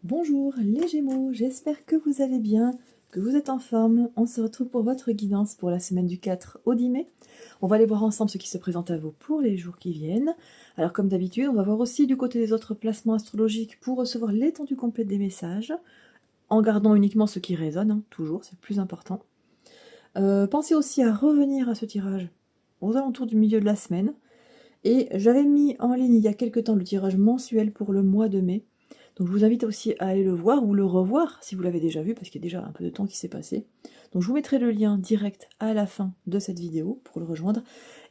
Bonjour les Gémeaux, j'espère que vous allez bien, que vous êtes en forme. On se retrouve pour votre guidance pour la semaine du 4 au 10 mai. On va aller voir ensemble ce qui se présente à vous pour les jours qui viennent. Alors comme d'habitude, on va voir aussi du côté des autres placements astrologiques pour recevoir l'étendue complète des messages, en gardant uniquement ce qui résonne, hein, toujours, c'est le plus important. Pensez aussi à revenir à ce tirage aux alentours du milieu de la semaine. Et j'avais mis en ligne il y a quelques temps le tirage mensuel pour le mois de mai. Donc je vous invite aussi à aller le voir ou le revoir si vous l'avez déjà vu, parce qu'il y a déjà un peu de temps qui s'est passé. Donc je vous mettrai le lien direct à la fin de cette vidéo pour le rejoindre.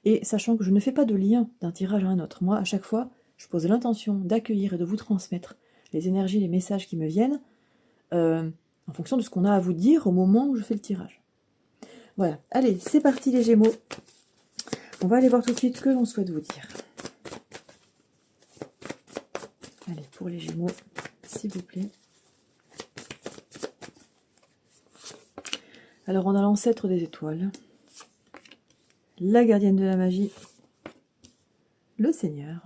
Et sachant que je ne fais pas de lien d'un tirage à un autre, moi à chaque fois, je pose l'intention d'accueillir et de vous transmettre les énergies, les messages qui me viennent, en fonction de ce qu'on a à vous dire au moment où je fais le tirage. Voilà, allez, c'est parti les Gémeaux. On va aller voir tout de suite ce que l'on souhaite vous dire. Allez, pour les Gémeaux, s'il vous plaît. Alors, on a l'ancêtre des étoiles, la gardienne de la magie, le Seigneur,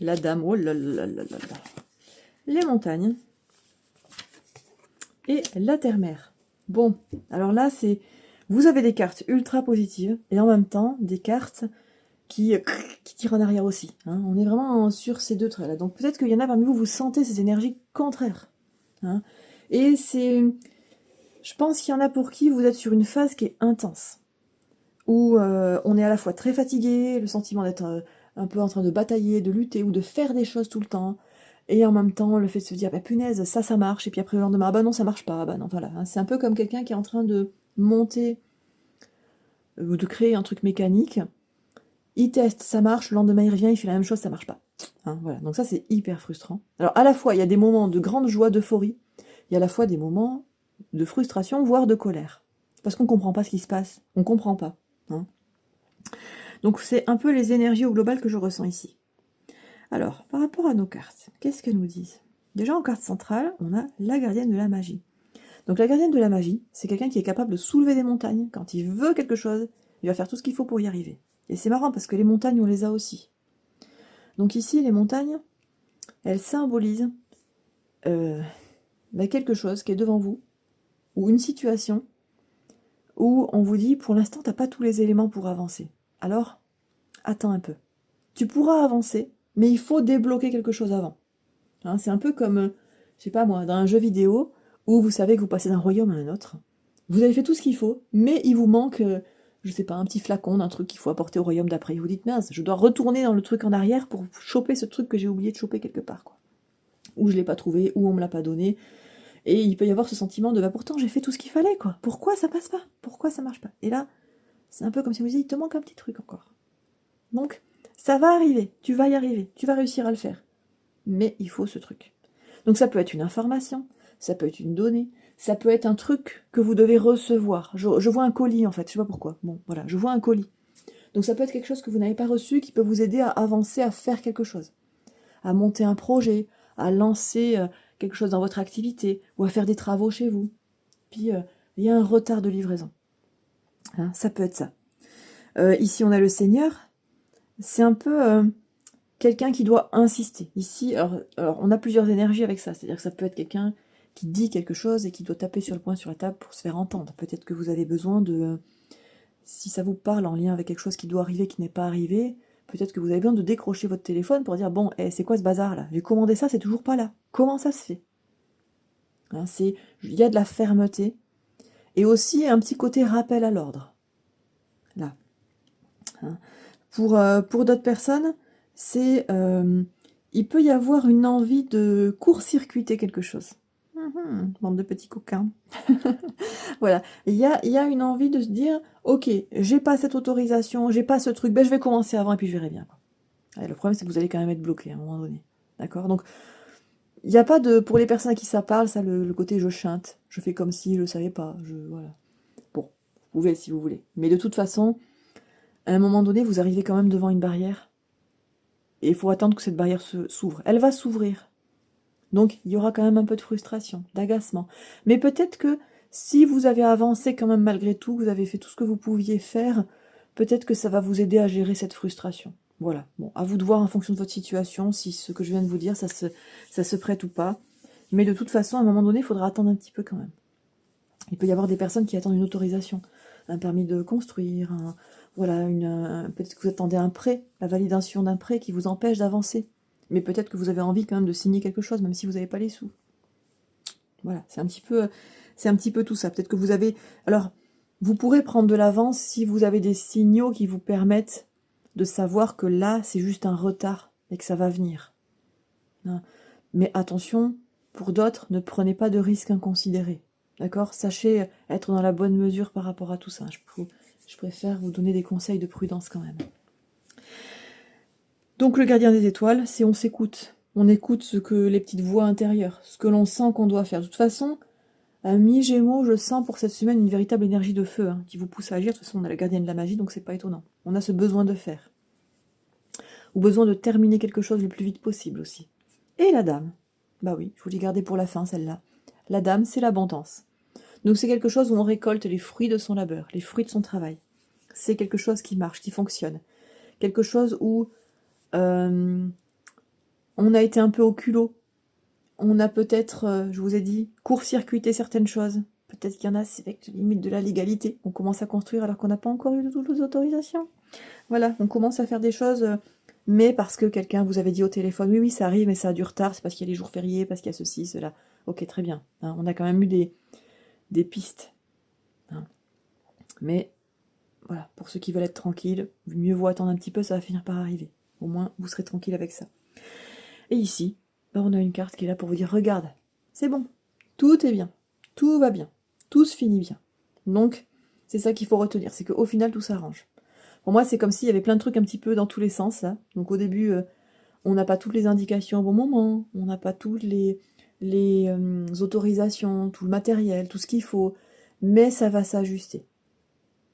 la Dame, oh là là là là là, les montagnes et la terre-mère. Bon, alors là, c'est... Vous avez des cartes ultra positives et en même temps, des cartes qui tirent en arrière aussi. Hein. On est vraiment sur ces deux traits-là. Donc peut-être qu'il y en a parmi vous, vous sentez ces énergies contraires. Hein. Et c'est... Je pense qu'il y en a pour qui vous êtes sur une phase qui est intense. Où on est à la fois très fatigué, le sentiment d'être un peu en train de batailler, de lutter ou de faire des choses tout le temps. Et en même temps, le fait de se dire, bah punaise, ça marche. Et puis après le lendemain, ah bah non, ça marche pas. Bah non, voilà. Hein. C'est un peu comme quelqu'un qui est en train de monter ou de créer un truc mécanique. Il teste, ça marche, le lendemain il revient, il fait la même chose, ça marche pas. Hein, voilà. Donc ça c'est hyper frustrant. Alors à la fois il y a des moments de grande joie, d'euphorie, il y a à la fois des moments de frustration, voire de colère. Parce qu'on comprend pas ce qui se passe, on comprend pas. Hein. Donc c'est un peu les énergies au global que je ressens ici. Alors, par rapport à nos cartes, qu'est-ce qu'elles nous disent? Déjà en carte centrale, on a la gardienne de la magie. Donc la gardienne de la magie, c'est quelqu'un qui est capable de soulever des montagnes. Quand il veut quelque chose, il va faire tout ce qu'il faut pour y arriver. Et c'est marrant parce que les montagnes, on les a aussi. Donc ici, les montagnes, elles symbolisent quelque chose qui est devant vous, ou une situation où on vous dit, pour l'instant, tu n'as pas tous les éléments pour avancer. Alors, attends un peu. Tu pourras avancer, mais il faut débloquer quelque chose avant. Hein, c'est un peu comme, je sais pas moi, dans un jeu vidéo, où vous savez que vous passez d'un royaume à un autre. Vous avez fait tout ce qu'il faut, mais il vous manque, je sais pas, un petit flacon d'un truc qu'il faut apporter au royaume d'après. Vous dites, mince, je dois retourner dans le truc en arrière pour choper ce truc que j'ai oublié de choper quelque part, quoi. Ou je l'ai pas trouvé, ou on me l'a pas donné. Et il peut y avoir ce sentiment de, bah pourtant j'ai fait tout ce qu'il fallait, quoi. Pourquoi ça passe pas? Pourquoi ça marche pas? Et là, c'est un peu comme si vous disiez, il te manque un petit truc encore. Donc, ça va arriver, tu vas y arriver, tu vas réussir à le faire. Mais il faut ce truc. Donc ça peut être une information, ça peut être une donnée, ça peut être un truc que vous devez recevoir. Je vois un colis en fait, je sais pas pourquoi. Bon, voilà, je vois un colis. Donc ça peut être quelque chose que vous n'avez pas reçu, qui peut vous aider à avancer, à faire quelque chose. À monter un projet, à lancer quelque chose dans votre activité, ou à faire des travaux chez vous. Puis il y a un retard de livraison. Hein, ça peut être ça. Ici on a le Seigneur. C'est un peu... quelqu'un qui doit insister. Ici, alors, on a plusieurs énergies avec ça. C'est-à-dire que ça peut être quelqu'un qui dit quelque chose et qui doit taper sur le poing sur la table pour se faire entendre. Peut-être que vous avez besoin de... Si ça vous parle en lien avec quelque chose qui doit arriver, qui n'est pas arrivé, peut-être que vous avez besoin de décrocher votre téléphone pour dire, bon, c'est quoi ce bazar-là? J'ai commandé ça, c'est toujours pas là. Comment ça se fait? Hein, il y a de la fermeté. Et aussi un petit côté rappel à l'ordre. Là. Hein. Pour d'autres personnes, c'est il peut y avoir une envie de court-circuiter quelque chose. Bande de petits coquins. Voilà, il y a une envie de se dire, ok, j'ai pas cette autorisation, j'ai pas ce truc, ben je vais commencer avant et puis je verrai bien. Et le problème c'est que vous allez quand même être bloqué à un moment donné. D'accord? Donc, il n'y a pas de... Pour les personnes à qui ça parle, ça, le côté je chinte, je fais comme si je le savais pas, voilà. Bon, vous pouvez si vous voulez. Mais de toute façon, à un moment donné, vous arrivez quand même devant une barrière. Et il faut attendre que cette barrière s'ouvre. Elle va s'ouvrir. Donc, il y aura quand même un peu de frustration, d'agacement. Mais peut-être que si vous avez avancé quand même malgré tout, vous avez fait tout ce que vous pouviez faire, peut-être que ça va vous aider à gérer cette frustration. Voilà, bon, à vous de voir en fonction de votre situation, si ce que je viens de vous dire, ça se prête ou pas. Mais de toute façon, à un moment donné, il faudra attendre un petit peu quand même. Il peut y avoir des personnes qui attendent une autorisation, un permis de construire, voilà, peut-être que vous attendez un prêt, la validation d'un prêt qui vous empêche d'avancer. Mais peut-être que vous avez envie quand même de signer quelque chose, même si vous n'avez pas les sous. Voilà, c'est un petit peu tout ça. Peut-être que vous avez... Alors, vous pourrez prendre de l'avance si vous avez des signaux qui vous permettent de savoir que là, c'est juste un retard et que ça va venir. Hein. Mais attention, pour d'autres, ne prenez pas de risques inconsidérés. D'accord? Sachez être dans la bonne mesure par rapport à tout ça. Je préfère vous donner des conseils de prudence quand même. Donc le gardien des étoiles, c'est on s'écoute. On écoute ce que les petites voix intérieures, ce que l'on sent qu'on doit faire. De toute façon, à mi-Gémeaux, je sens pour cette semaine une véritable énergie de feu qui vous pousse à agir. De toute façon, on a la gardienne de la magie, donc c'est pas étonnant. On a ce besoin de faire. Ou besoin de terminer quelque chose le plus vite possible aussi. Et la dame. Bah oui, je vous l'ai gardée pour la fin, celle-là. La dame, c'est l'abondance. Donc c'est quelque chose où on récolte les fruits de son labeur, les fruits de son travail. C'est quelque chose qui marche, qui fonctionne. Quelque chose où on a été un peu au culot. On a peut-être, je vous ai dit, court-circuité certaines choses. Peut-être qu'il y en a, c'est avec la limite de la légalité. On commence à construire alors qu'on n'a pas encore eu toutes les autorisations. Voilà, on commence à faire des choses, mais parce que quelqu'un vous avait dit au téléphone, oui, ça arrive, mais ça a du retard, c'est parce qu'il y a les jours fériés, parce qu'il y a ceci, cela. Ok, très bien. Hein, on a quand même eu des pistes. Hein. Mais voilà, pour ceux qui veulent être tranquilles, mieux vaut attendre un petit peu, ça va finir par arriver. Au moins, vous serez tranquille avec ça. Et ici, on a une carte qui est là pour vous dire, regarde, c'est bon, tout est bien, tout va bien, tout se finit bien. Donc, c'est ça qu'il faut retenir, c'est qu'au final, tout s'arrange. Pour moi, c'est comme s'il y avait plein de trucs un petit peu dans tous les sens, là. Donc au début, on n'a pas toutes les indications au bon moment, on n'a pas toutes les autorisations, tout le matériel, tout ce qu'il faut, mais ça va s'ajuster.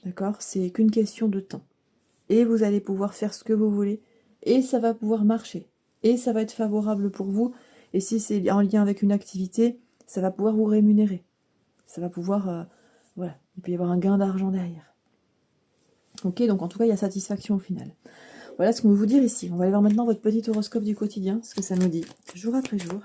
D'accord? C'est qu'une question de temps. Et vous allez pouvoir faire ce que vous voulez, et ça va pouvoir marcher. Et ça va être favorable pour vous, et si c'est en lien avec une activité, ça va pouvoir vous rémunérer. Ça va pouvoir... voilà, il peut y avoir un gain d'argent derrière. Ok, donc en tout cas, il y a satisfaction au final. Voilà ce qu'on veut vous dire ici. On va aller voir maintenant votre petit horoscope du quotidien, ce que ça nous dit, jour après jour.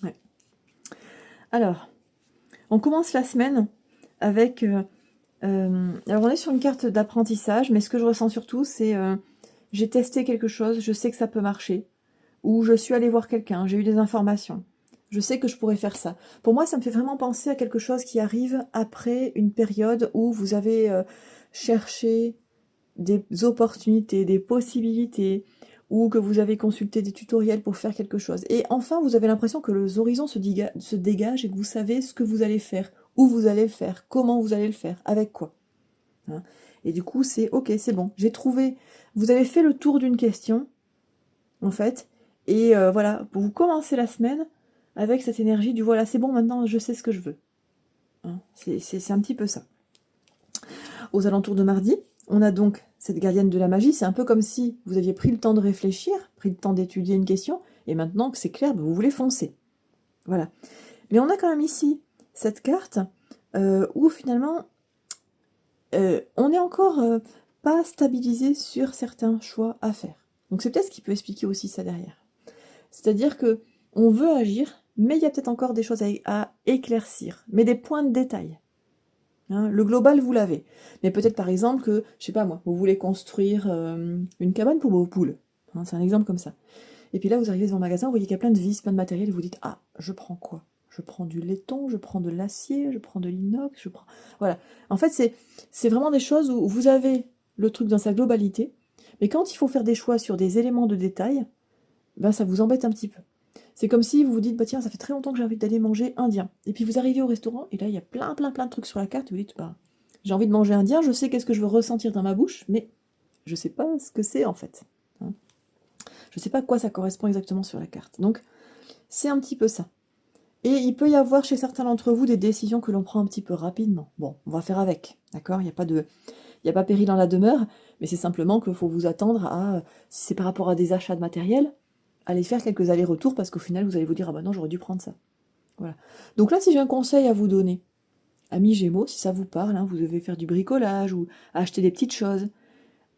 Ouais. Alors, on commence la semaine avec... alors on est sur une carte d'apprentissage, mais ce que je ressens surtout, c'est j'ai testé quelque chose, je sais que ça peut marcher, ou je suis allée voir quelqu'un, j'ai eu des informations, je sais que je pourrais faire ça. Pour moi, ça me fait vraiment penser à quelque chose qui arrive après une période où vous avez cherché des opportunités, des possibilités, ou que vous avez consulté des tutoriels pour faire quelque chose. Et enfin, vous avez l'impression que les horizons se dégagent et que vous savez ce que vous allez faire, où vous allez le faire, comment vous allez le faire, avec quoi. Hein. Et du coup, c'est ok, c'est bon, j'ai trouvé... Vous avez fait le tour d'une question, en fait, et voilà, pour vous commencer la semaine avec cette énergie du voilà, c'est bon, maintenant je sais ce que je veux. Hein. C'est un petit peu ça. Aux alentours de mardi, on a donc cette gardienne de la magie, c'est un peu comme si vous aviez pris le temps de réfléchir, pris le temps d'étudier une question, et maintenant que c'est clair, vous voulez foncer. Voilà. Mais on a quand même ici cette carte où finalement on n'est encore pas stabilisé sur certains choix à faire. Donc c'est peut-être ce qui peut expliquer aussi ça derrière. C'est-à-dire que on veut agir, mais il y a peut-être encore des choses à éclaircir, mais des points de détail. Hein, le global, vous l'avez. Mais peut-être par exemple que, je sais pas moi, vous voulez construire une cabane pour vos poules. Hein, c'est un exemple comme ça. Et puis là, vous arrivez dans le magasin, vous voyez qu'il y a plein de vis, plein de matériel, et vous dites, ah, je prends quoi? Je prends du laiton, je prends de l'acier, je prends de l'inox, je prends... Voilà. En fait, c'est vraiment des choses où vous avez le truc dans sa globalité, mais quand il faut faire des choix sur des éléments de détail, ben ça vous embête un petit peu. C'est comme si vous vous dites, bah tiens, ça fait très longtemps que j'ai envie d'aller manger indien. Et puis vous arrivez au restaurant, et là, il y a plein de trucs sur la carte, et vous dites, bah, j'ai envie de manger indien, je sais qu'est-ce que je veux ressentir dans ma bouche, mais je sais pas ce que c'est en fait. Hein. Je sais pas à quoi ça correspond exactement sur la carte. Donc, c'est un petit peu ça. Et il peut y avoir chez certains d'entre vous des décisions que l'on prend un petit peu rapidement. Bon, on va faire avec, d'accord? Il n'y a pas péril dans la demeure, mais c'est simplement qu'il faut vous attendre à, si c'est par rapport à des achats de matériel, aller faire quelques allers-retours parce qu'au final, vous allez vous dire, ah bah non, j'aurais dû prendre ça. Voilà. Donc là, si j'ai un conseil à vous donner, amis Gémeaux, si ça vous parle, hein, vous devez faire du bricolage ou acheter des petites choses,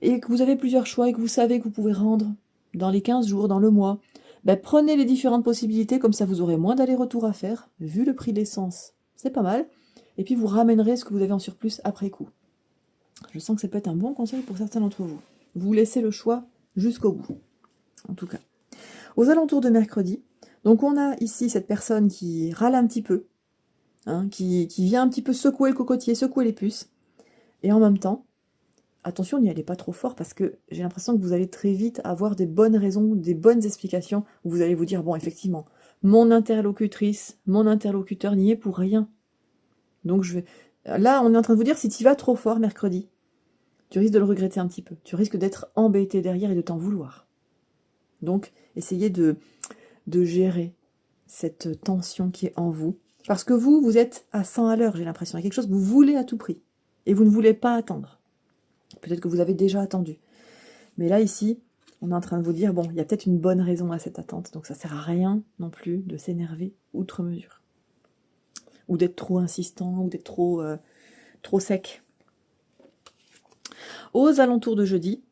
et que vous avez plusieurs choix et que vous savez que vous pouvez rendre dans les 15 jours, dans le mois, ben prenez les différentes possibilités, comme ça vous aurez moins d'allers-retours à faire, vu le prix de l'essence, c'est pas mal, et puis vous ramènerez ce que vous avez en surplus après coup. Je sens que ça peut être un bon conseil pour certains d'entre vous. Vous laissez le choix jusqu'au bout, en tout cas. Aux alentours de mercredi, donc on a ici cette personne qui râle un petit peu, hein, qui vient un petit peu secouer le cocotier, secouer les puces, et en même temps, attention, n'y allez pas trop fort parce que j'ai l'impression que vous allez très vite avoir des bonnes raisons, des bonnes explications, où vous allez vous dire, bon, effectivement, mon interlocutrice, mon interlocuteur n'y est pour rien. Donc là, on est en train de vous dire, si tu y vas trop fort mercredi, tu risques de le regretter un petit peu. Tu risques d'être embêté derrière et de t'en vouloir. Donc, essayez de gérer cette tension qui est en vous. Parce que vous êtes à 100 à l'heure, j'ai l'impression. Il y a quelque chose que vous voulez à tout prix. Et vous ne voulez pas attendre. Peut-être que vous avez déjà attendu. Mais là, ici, on est en train de vous dire, bon, il y a peut-être une bonne raison à cette attente. Donc ça sert à rien non plus de s'énerver outre mesure. Ou d'être trop insistant, ou d'être trop sec. Aux alentours de jeudi,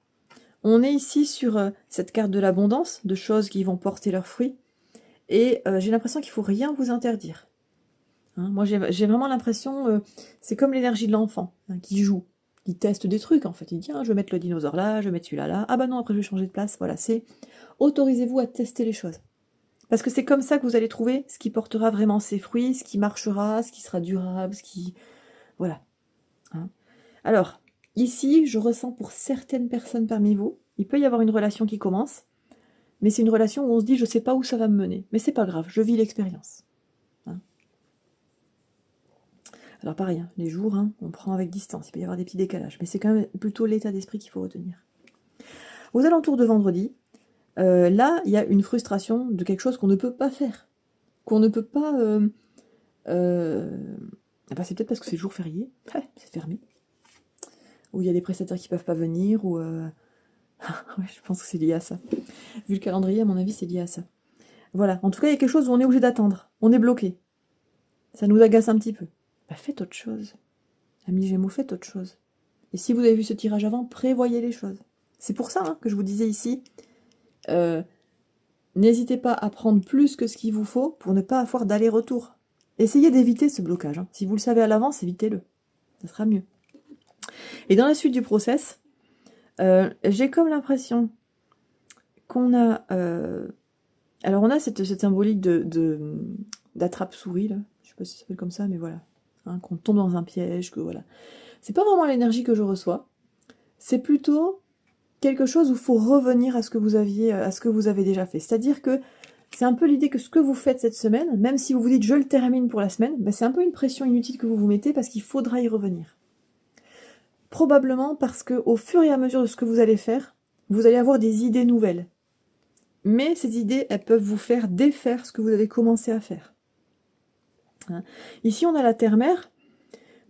on est ici sur cette carte de l'abondance, de choses qui vont porter leurs fruits. Et j'ai l'impression qu'il ne faut rien vous interdire. Hein, moi, j'ai vraiment l'impression, c'est comme l'énergie de l'enfant, hein, qui joue, qui teste des trucs, en fait. Il dit, ah, je vais mettre le dinosaure là, je vais mettre celui-là là. Ah bah non, après je vais changer de place. Voilà, c'est autorisez-vous à tester les choses. Parce que c'est comme ça que vous allez trouver ce qui portera vraiment ses fruits, ce qui marchera, ce qui sera durable, ce qui... Voilà. Hein. Alors, ici, je ressens pour certaines personnes parmi vous, il peut y avoir une relation qui commence, mais c'est une relation où on se dit, je ne sais pas où ça va me mener. Mais c'est pas grave, je vis l'expérience. Hein. Alors pareil, hein, les jours, hein, on prend avec distance, il peut y avoir des petits décalages, mais c'est quand même plutôt l'état d'esprit qu'il faut retenir. Aux alentours de vendredi, là, il y a une frustration de quelque chose qu'on ne peut pas faire. Qu'on ne peut pas... c'est peut-être parce que c'est le jour férié, c'est fermé. Ou il y a des prestataires qui ne peuvent pas venir, ou... ouais, je pense que c'est lié à ça. Vu le calendrier, à mon avis, c'est lié à ça. Voilà, en tout cas, il y a quelque chose où on est obligé d'attendre. On est bloqué. Ça nous agace un petit peu. Bah, faites autre chose. Amis Gémeaux, faites autre chose. Et si vous avez vu ce tirage avant, prévoyez les choses. C'est pour ça hein, que je vous disais ici, n'hésitez pas à prendre plus que ce qu'il vous faut pour ne pas avoir d'aller-retour. Essayez d'éviter ce blocage. Hein. Si vous le savez à l'avance, évitez-le. Ça sera mieux. Et dans la suite du process, j'ai comme l'impression qu'on a... alors on a cette symbolique d'attrape-souris, là. Je sais pas si ça s'appelle comme ça, mais voilà. Hein, qu'on tombe dans un piège, que voilà. C'est pas vraiment l'énergie que je reçois. C'est plutôt quelque chose où il faut revenir à ce que vous avez déjà fait. C'est-à-dire que c'est un peu l'idée que ce que vous faites cette semaine, même si vous vous dites je le termine pour la semaine, ben c'est un peu une pression inutile que vous vous mettez parce qu'il faudra y revenir. Probablement parce que au fur et à mesure de ce que vous allez faire, vous allez avoir des idées nouvelles. Mais ces idées, elles peuvent vous faire défaire ce que vous avez commencé à faire. Hein. Ici, on a la terre-mère.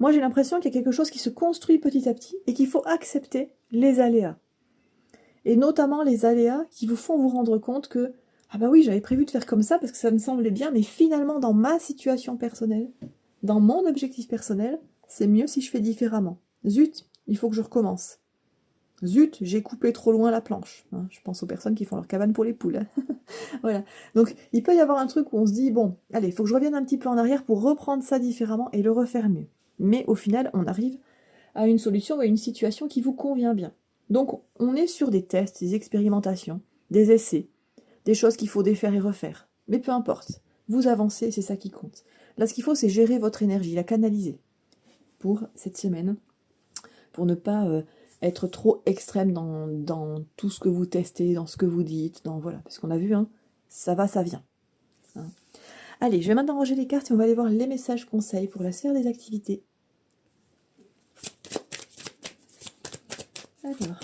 Moi, j'ai l'impression qu'il y a quelque chose qui se construit petit à petit et qu'il faut accepter les aléas. Et notamment les aléas qui vous font vous rendre compte que ah bah oui, j'avais prévu de faire comme ça parce que ça me semblait bien, mais finalement, dans ma situation personnelle, dans mon objectif personnel, c'est mieux si je fais différemment. Zut, il faut que je recommence. Zut, j'ai coupé trop loin la planche. Hein, je pense aux personnes qui font leur cabane pour les poules. Hein. Voilà. Donc, il peut y avoir un truc où on se dit, bon, allez, il faut que je revienne un petit peu en arrière pour reprendre ça différemment et le refaire mieux. Mais au final, on arrive à une solution ou à une situation qui vous convient bien. Donc, on est sur des tests, des expérimentations, des essais, des choses qu'il faut défaire et refaire. Mais peu importe, vous avancez, c'est ça qui compte. Là, ce qu'il faut, c'est gérer votre énergie, la canaliser pour cette semaine, pour ne pas être trop extrême dans tout ce que vous testez, dans ce que vous dites, voilà, parce qu'on a vu, hein, ça va, ça vient. Hein. Allez, je vais maintenant ranger les cartes et on va aller voir les messages conseils pour la sphère des activités. Alors,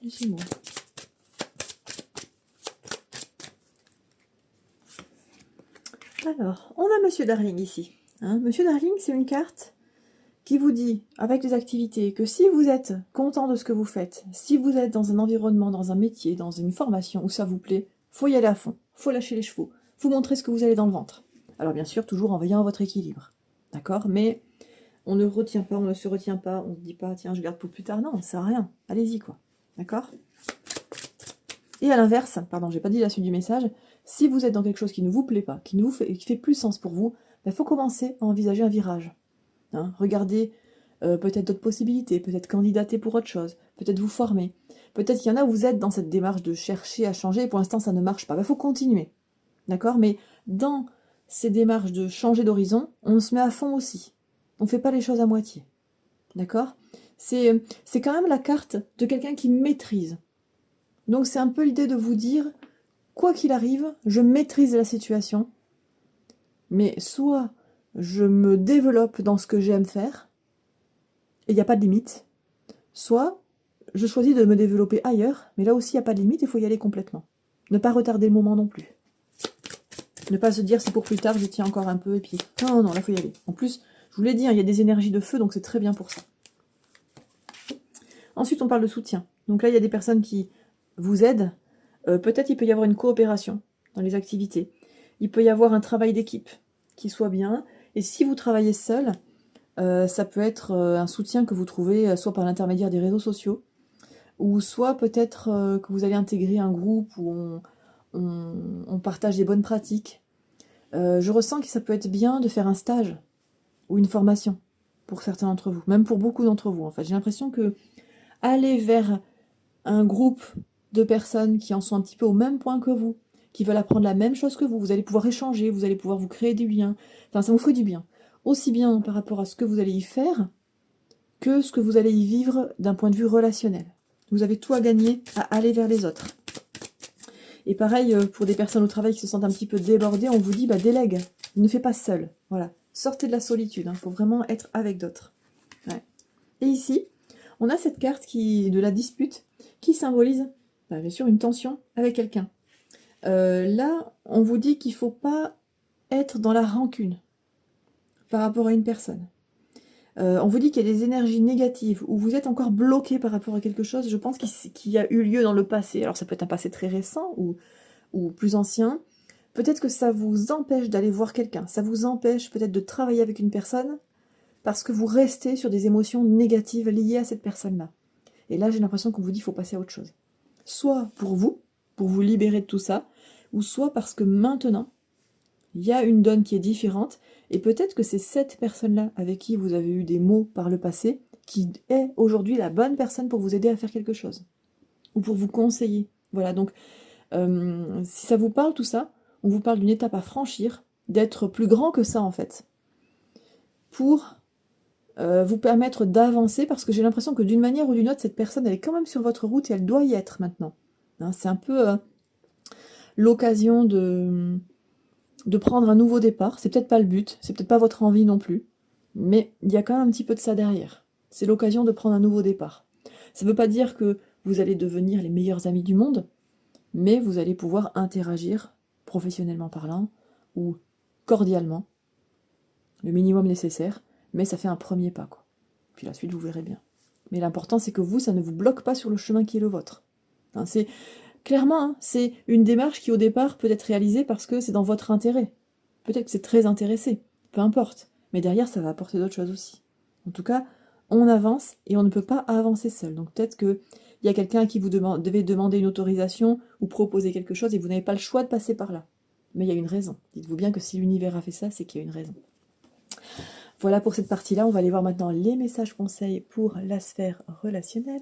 les Gémeaux. Alors, on a Monsieur Darling ici. Hein, Monsieur Darling, c'est une carte qui vous dit, avec les activités, que si vous êtes content de ce que vous faites, si vous êtes dans un environnement, dans un métier, dans une formation où ça vous plaît, faut y aller à fond, faut lâcher les chevaux, faut montrer ce que vous avez dans le ventre. Alors bien sûr, toujours en veillant à votre équilibre. D'accord? Mais on ne retient pas, on ne se retient pas, on ne se dit pas, tiens, je garde pour plus tard. Non, ça sert à rien. Allez-y, quoi. D'accord? Et à l'inverse, pardon, j'ai pas dit la suite du message, si vous êtes dans quelque chose qui ne vous plaît pas, qui fait plus sens pour vous, il faut commencer à envisager un virage. Hein, regardez peut-être d'autres possibilités, peut-être candidater pour autre chose, peut-être vous former. Peut-être qu'il y en a où vous êtes dans cette démarche de chercher à changer, et pour l'instant ça ne marche pas. Il faut continuer. D'accord? Mais dans ces démarches de changer d'horizon, on se met à fond aussi. On ne fait pas les choses à moitié. D'accord? C'est quand même la carte de quelqu'un qui maîtrise. Donc c'est un peu l'idée de vous dire, quoi qu'il arrive, je maîtrise la situation, mais soit je me développe dans ce que j'aime faire, et il n'y a pas de limite, soit je choisis de me développer ailleurs, mais là aussi il n'y a pas de limite, il faut y aller complètement. Ne pas retarder le moment non plus. Ne pas se dire c'est pour plus tard, je tiens encore un peu, et puis non, là il faut y aller. En plus, je vous l'ai dit, il y a des énergies de feu, donc c'est très bien pour ça. Ensuite, on parle de soutien. Donc là, il y a des personnes qui vous aident. Peut-être il peut y avoir une coopération dans les activités. Il peut y avoir un travail d'équipe qui soit bien. Et si vous travaillez seul, ça peut être un soutien que vous trouvez soit par l'intermédiaire des réseaux sociaux, ou soit peut-être que vous allez intégrer un groupe où on partage des bonnes pratiques. Je ressens que ça peut être bien de faire un stage ou une formation pour certains d'entre vous, même pour beaucoup d'entre vous. En fait, j'ai l'impression que aller vers un groupe de personnes qui en sont un petit peu au même point que vous, qui veulent apprendre la même chose que vous allez pouvoir échanger, vous allez pouvoir vous créer du lien. Enfin, ça vous ferait du bien. Aussi bien par rapport à ce que vous allez y faire, que ce que vous allez y vivre d'un point de vue relationnel. Vous avez tout à gagner à aller vers les autres. Et pareil, pour des personnes au travail qui se sentent un petit peu débordées, on vous dit, délègue, ne fais pas seul. Voilà, sortez de la solitude, il faut vraiment être avec d'autres. Ouais. Et ici, on a cette carte de la dispute qui symbolise, bien sûr, une tension avec quelqu'un. Là, on vous dit qu'il ne faut pas être dans la rancune par rapport à une personne. On vous dit qu'il y a des énergies négatives, où vous êtes encore bloqué par rapport à quelque chose, je pense qu'il y a eu lieu dans le passé. Alors ça peut être un passé très récent ou plus ancien. Peut-être que ça vous empêche d'aller voir quelqu'un, ça vous empêche peut-être de travailler avec une personne, parce que vous restez sur des émotions négatives liées à cette personne-là. Et là, j'ai l'impression qu'on vous dit qu'il faut passer à autre chose. Soit pour vous libérer de tout ça, ou soit parce que maintenant, il y a une donne qui est différente, et peut-être que c'est cette personne-là avec qui vous avez eu des mots par le passé, qui est aujourd'hui la bonne personne pour vous aider à faire quelque chose, ou pour vous conseiller. Voilà, donc, si ça vous parle tout ça, on vous parle d'une étape à franchir, d'être plus grand que ça en fait, pour vous permettre d'avancer, parce que j'ai l'impression que d'une manière ou d'une autre, cette personne, elle est quand même sur votre route et elle doit y être maintenant. Hein, c'est un peu l'occasion de prendre un nouveau départ. C'est peut-être pas le but, c'est peut-être pas votre envie non plus, mais il y a quand même un petit peu de ça derrière. C'est l'occasion de prendre un nouveau départ. Ça ne veut pas dire que vous allez devenir les meilleurs amis du monde, mais vous allez pouvoir interagir, professionnellement parlant, ou cordialement, le minimum nécessaire, mais ça fait un premier pas, quoi. Puis la suite, vous verrez bien. Mais l'important, c'est que vous, ça ne vous bloque pas sur le chemin qui est le vôtre. Hein, c'est clairement, hein, c'est une démarche qui, au départ, peut être réalisée parce que c'est dans votre intérêt. Peut-être que c'est très intéressé, peu importe. Mais derrière, ça va apporter d'autres choses aussi. En tout cas, on avance et on ne peut pas avancer seul. Donc peut-être qu'il y a quelqu'un à qui vous devez demander une autorisation ou proposer quelque chose et vous n'avez pas le choix de passer par là. Mais il y a une raison. Dites-vous bien que si l'univers a fait ça, c'est qu'il y a une raison. Voilà pour cette partie-là. On va aller voir maintenant les messages conseils pour la sphère relationnelle.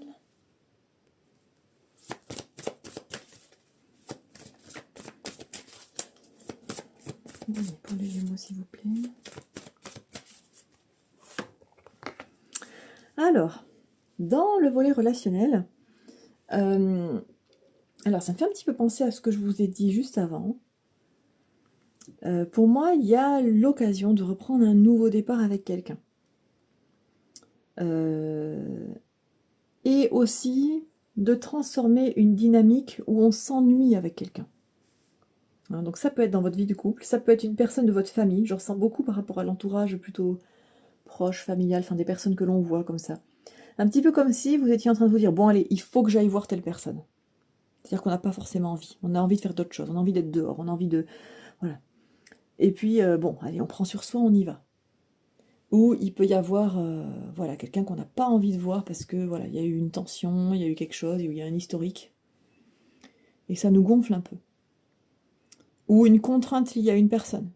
Pour les Gémeaux, s'il vous plaît. Alors, dans le volet relationnel, alors ça me fait un petit peu penser à ce que je vous ai dit juste avant. Pour moi, il y a l'occasion de reprendre un nouveau départ avec quelqu'un. Et aussi de transformer une dynamique où on s'ennuie avec quelqu'un. Hein, donc ça peut être dans votre vie du couple, ça peut être une personne de votre famille, je ressens beaucoup par rapport à l'entourage plutôt proche, familial, enfin des personnes que l'on voit comme ça. Un petit peu comme si vous étiez en train de vous dire, bon allez, il faut que j'aille voir telle personne. C'est-à-dire qu'on n'a pas forcément envie, on a envie de faire d'autres choses, on a envie d'être dehors, on a envie de... Voilà. Et puis, bon, allez, on prend sur soi, on y va. Ou il peut y avoir voilà, quelqu'un qu'on n'a pas envie de voir parce que voilà, il y a eu une tension, il y a eu quelque chose, il y a un historique. Et ça nous gonfle un peu. Ou une contrainte liée à une personne.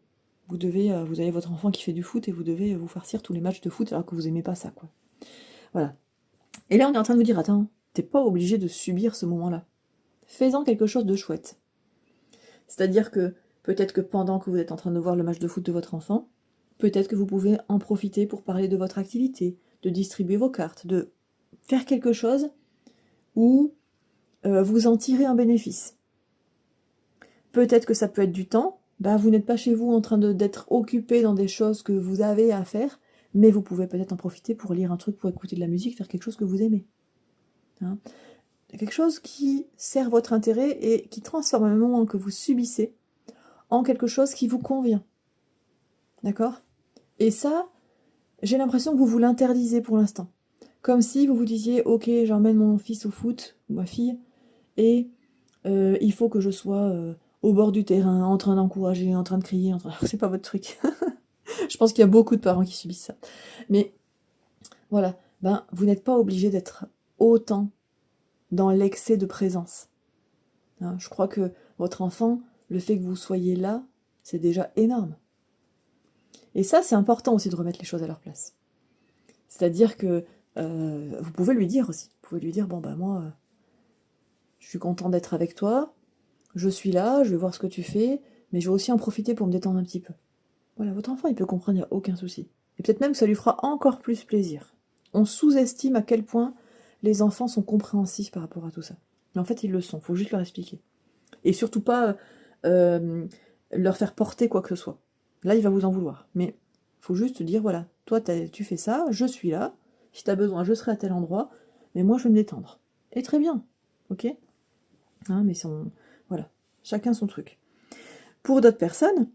Vous avez votre enfant qui fait du foot et vous devez vous farcir tous les matchs de foot alors que vous aimez pas ça, quoi. Voilà. Et là, on est en train de vous dire, attends, t'es pas obligé de subir ce moment-là. Fais-en quelque chose de chouette. C'est-à-dire que peut-être que pendant que vous êtes en train de voir le match de foot de votre enfant, peut-être que vous pouvez en profiter pour parler de votre activité, de distribuer vos cartes, de faire quelque chose où vous en tirez un bénéfice. Peut-être que ça peut être du temps, vous n'êtes pas chez vous en train d'être occupé dans des choses que vous avez à faire, mais vous pouvez peut-être en profiter pour lire un truc, pour écouter de la musique, faire quelque chose que vous aimez. Hein, quelque chose qui sert votre intérêt et qui transforme un moment que vous subissez en quelque chose qui vous convient. D'accord ? Et ça, j'ai l'impression que vous vous l'interdisez pour l'instant. Comme si vous vous disiez, ok, j'emmène mon fils au foot, ou ma fille, et il faut que je sois au bord du terrain, en train d'encourager, en train de crier, c'est pas votre truc. Je pense qu'il y a beaucoup de parents qui subissent ça. Mais voilà, vous n'êtes pas obligé d'être autant dans l'excès de présence. Hein, je crois que votre enfant, le fait que vous soyez là, c'est déjà énorme. Et ça, c'est important aussi de remettre les choses à leur place. C'est-à-dire que vous pouvez lui dire aussi. Vous pouvez lui dire, bon moi, je suis content d'être avec toi, je suis là, je vais voir ce que tu fais, mais je vais aussi en profiter pour me détendre un petit peu. Voilà, votre enfant, il peut comprendre, il n'y a aucun souci. Et peut-être même que ça lui fera encore plus plaisir. On sous-estime à quel point les enfants sont compréhensifs par rapport à tout ça. Mais en fait, ils le sont, il faut juste leur expliquer. Et surtout pas leur faire porter quoi que ce soit. Là, il va vous en vouloir. Mais il faut juste dire, voilà, toi, tu fais ça, je suis là, si tu as besoin, je serai à tel endroit, mais moi, je vais me détendre. Et très bien, ok ? Hein, mais voilà, chacun son truc. Pour d'autres personnes,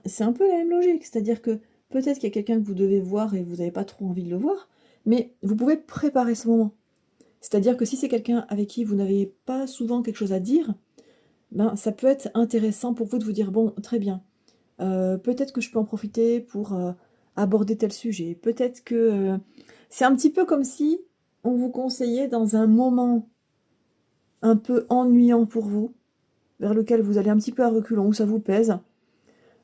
c'est un peu la même logique, c'est-à-dire que peut-être qu'il y a quelqu'un que vous devez voir et vous n'avez pas trop envie de le voir, mais vous pouvez préparer ce moment. C'est-à-dire que si c'est quelqu'un avec qui vous n'avez pas souvent quelque chose à dire, ça peut être intéressant pour vous de vous dire, bon, très bien, peut-être que je peux en profiter pour aborder tel sujet, peut-être que... c'est un petit peu comme si on vous conseillait dans un moment un peu ennuyant pour vous, vers lequel vous allez un petit peu à reculons, où ça vous pèse,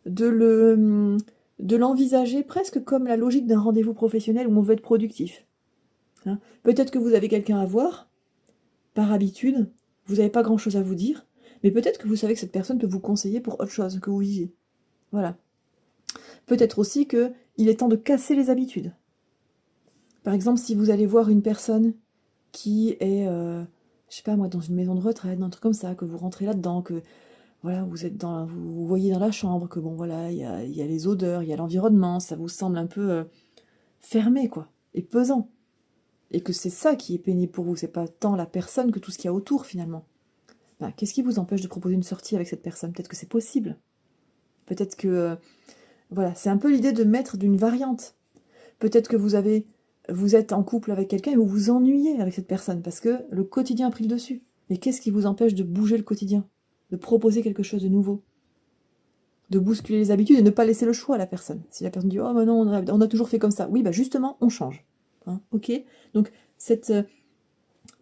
de l'envisager presque comme la logique d'un rendez-vous professionnel où on veut être productif. Hein, peut-être que vous avez quelqu'un à voir, par habitude, vous n'avez pas grand-chose à vous dire, mais peut-être que vous savez que cette personne peut vous conseiller pour autre chose que vous viviez. Voilà. Peut-être aussi qu'il est temps de casser les habitudes. Par exemple, si vous allez voir une personne qui est, je sais pas moi, dans une maison de retraite, un truc comme ça, que vous rentrez là-dedans, que voilà, vous voyez dans la chambre que bon voilà, il y a les odeurs, il y a l'environnement, ça vous semble un peu fermé quoi, et pesant. Et que c'est ça qui est pénible pour vous, c'est pas tant la personne que tout ce qu'il y a autour finalement. Qu'est-ce qui vous empêche de proposer une sortie avec cette personne ? Peut-être que c'est possible. Peut-être que voilà, c'est un peu l'idée de mettre d'une variante. Peut-être que vous êtes en couple avec quelqu'un et vous vous ennuyez avec cette personne parce que le quotidien a pris le dessus. Mais qu'est-ce qui vous empêche de bouger le quotidien ? De proposer quelque chose de nouveau ? De bousculer les habitudes et ne pas laisser le choix à la personne. Si la personne dit « Oh, mais non, on a toujours fait comme ça. » Oui, justement, on change. Hein, ok ? Donc, cette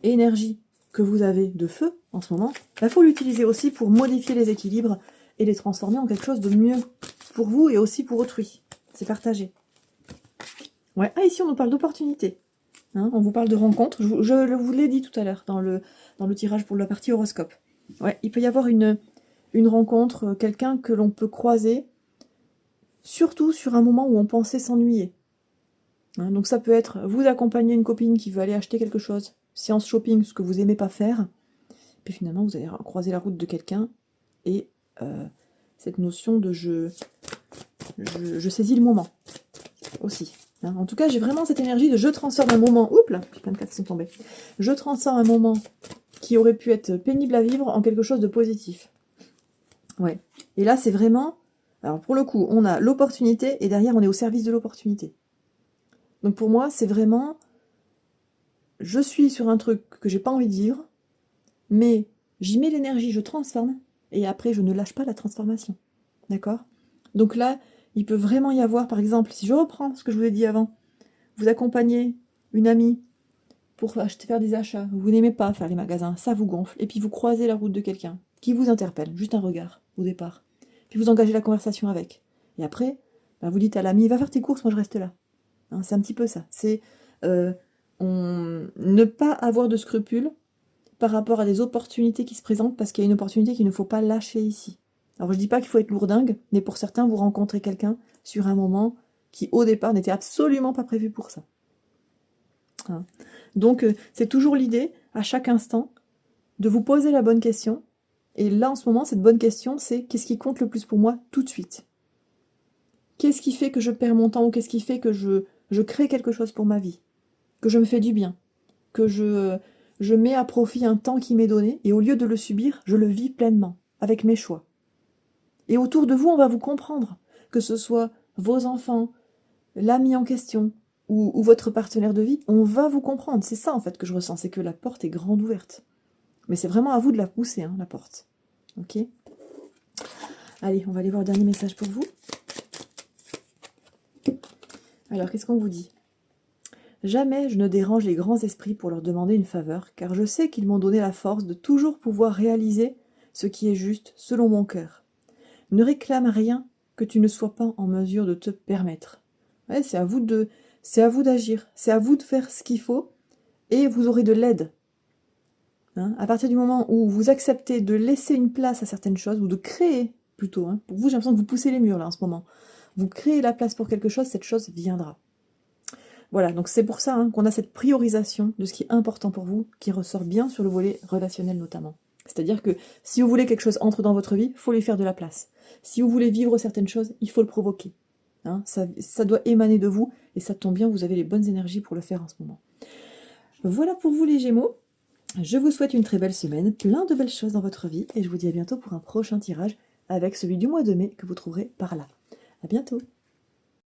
énergie que vous avez de feu en ce moment, faut l'utiliser aussi pour modifier les équilibres et les transformer en quelque chose de mieux pour vous et aussi pour autrui. C'est partagé. Ouais. Ah, ici, on nous parle d'opportunités. Hein, on vous parle de rencontres. Je vous l'ai dit tout à l'heure dans le tirage pour la partie horoscope. Ouais, il peut y avoir une rencontre, quelqu'un que l'on peut croiser, surtout sur un moment où on pensait s'ennuyer. Hein, donc ça peut être, vous accompagner une copine qui veut aller acheter quelque chose, séance shopping, ce que vous aimez pas faire, puis finalement vous allez croiser la route de quelqu'un, et cette notion de je saisis le moment, aussi. Hein, en tout cas, j'ai vraiment cette énergie de je transforme un moment, oups là, plein de cartes sont tombées, je transforme un moment qui aurait pu être pénible à vivre en quelque chose de positif. Ouais. Et là, c'est vraiment... Alors, pour le coup, on a l'opportunité et derrière, on est au service de l'opportunité. Donc, pour moi, c'est vraiment... Je suis sur un truc que j'ai pas envie de vivre, mais j'y mets l'énergie, je transforme, et après, je ne lâche pas la transformation. D'accord? Donc là, il peut vraiment y avoir, par exemple, si je reprends ce que je vous ai dit avant, vous accompagnez une amie pour faire des achats, vous n'aimez pas faire les magasins, ça vous gonfle, et puis vous croisez la route de quelqu'un qui vous interpelle, juste un regard au départ, puis vous engagez la conversation avec. Et après, vous dites à l'ami, va faire tes courses, moi je reste là. Hein, c'est un petit peu ça. C'est ne pas avoir de scrupules par rapport à des opportunités qui se présentent, parce qu'il y a une opportunité qu'il ne faut pas lâcher ici. Alors je dis pas qu'il faut être lourdingue, mais pour certains, vous rencontrez quelqu'un sur un moment qui au départ n'était absolument pas prévu pour ça. Hein. Donc c'est toujours l'idée, à chaque instant, de vous poser la bonne question. Et là en ce moment, cette bonne question, c'est qu'est-ce qui compte le plus pour moi tout de suite? Qu'est-ce qui fait que je perds mon temps, ou qu'est-ce qui fait que je crée quelque chose pour ma vie? Que je me fais du bien? Que je mets à profit un temps qui m'est donné, et au lieu de le subir, je le vis pleinement, avec mes choix. Et autour de vous, on va vous comprendre, que ce soit vos enfants, l'ami en question, ou votre partenaire de vie, on va vous comprendre. C'est ça en fait que je ressens, c'est que la porte est grande ouverte. Mais c'est vraiment à vous de la pousser, hein, la porte. Ok? Allez, on va aller voir le dernier message pour vous. Alors, qu'est-ce qu'on vous dit? Jamais je ne dérange les grands esprits pour leur demander une faveur, car je sais qu'ils m'ont donné la force de toujours pouvoir réaliser ce qui est juste selon mon cœur. Ne réclame rien que tu ne sois pas en mesure de te permettre. Ouais, c'est à vous d'agir, c'est à vous de faire ce qu'il faut, et vous aurez de l'aide. Hein, à partir du moment où vous acceptez de laisser une place à certaines choses, ou de créer plutôt, hein, pour vous j'ai l'impression que vous poussez les murs là en ce moment, vous créez la place pour quelque chose, cette chose viendra. Voilà, donc c'est pour ça hein, qu'on a cette priorisation de ce qui est important pour vous, qui ressort bien sur le volet relationnel notamment. C'est-à-dire que si vous voulez que quelque chose entre dans votre vie, il faut lui faire de la place. Si vous voulez vivre certaines choses, il faut le provoquer. Hein, ça doit émaner de vous, et ça tombe bien, vous avez les bonnes énergies pour le faire en ce moment. Voilà pour vous les Gémeaux. Je vous souhaite une très belle semaine, plein de belles choses dans votre vie, et je vous dis à bientôt pour un prochain tirage avec celui du mois de mai que vous trouverez par là. À bientôt.